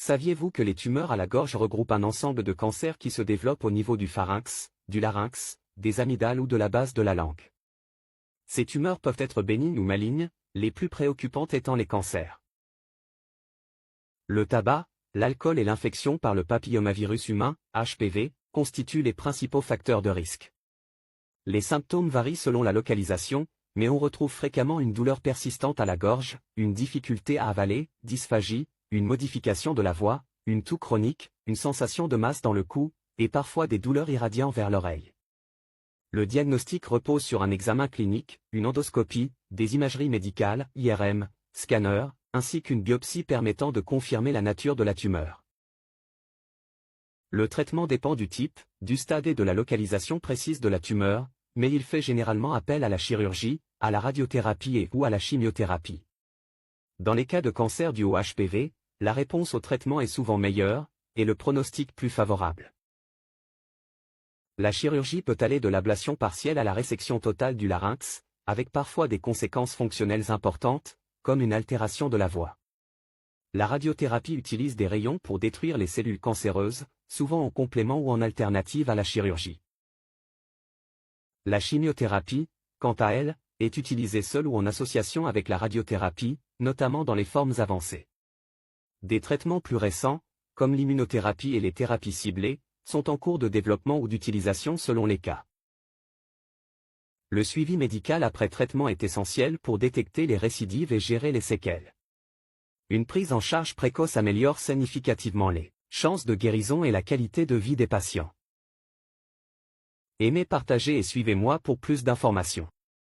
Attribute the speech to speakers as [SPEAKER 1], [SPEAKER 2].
[SPEAKER 1] Saviez-vous que les tumeurs à la gorge regroupent un ensemble de cancers qui se développent au niveau du pharynx, du larynx, des amygdales ou de la base de la langue? Ces tumeurs peuvent être bénignes ou malignes, les plus préoccupantes étant les cancers. Le tabac, l'alcool et l'infection par le papillomavirus humain, HPV, constituent les principaux facteurs de risque. Les symptômes varient selon la localisation, mais on retrouve fréquemment une douleur persistante à la gorge, une difficulté à avaler, dysphagie, une modification de la voix, une toux chronique, une sensation de masse dans le cou, et parfois des douleurs irradiant vers l'oreille. Le diagnostic repose sur un examen clinique, une endoscopie, des imageries médicales, IRM, scanner, ainsi qu'une biopsie permettant de confirmer la nature de la tumeur. Le traitement dépend du type, du stade et de la localisation précise de la tumeur, mais il fait généralement appel à la chirurgie, à la radiothérapie et ou à la chimiothérapie. Dans les cas de cancer dû au HPV, la réponse au traitement est souvent meilleure, et le pronostic plus favorable. La chirurgie peut aller de l'ablation partielle à la résection totale du larynx, avec parfois des conséquences fonctionnelles importantes, comme une altération de la voix. La radiothérapie utilise des rayons pour détruire les cellules cancéreuses, souvent en complément ou en alternative à la chirurgie. La chimiothérapie, quant à elle, est utilisée seule ou en association avec la radiothérapie, notamment dans les formes avancées. Des traitements plus récents, comme l'immunothérapie et les thérapies ciblées, sont en cours de développement ou d'utilisation selon les cas. Le suivi médical après traitement est essentiel pour détecter les récidives et gérer les séquelles. Une prise en charge précoce améliore significativement les chances de guérison et la qualité de vie des patients. Aimez, partagez et suivez-moi pour plus d'informations.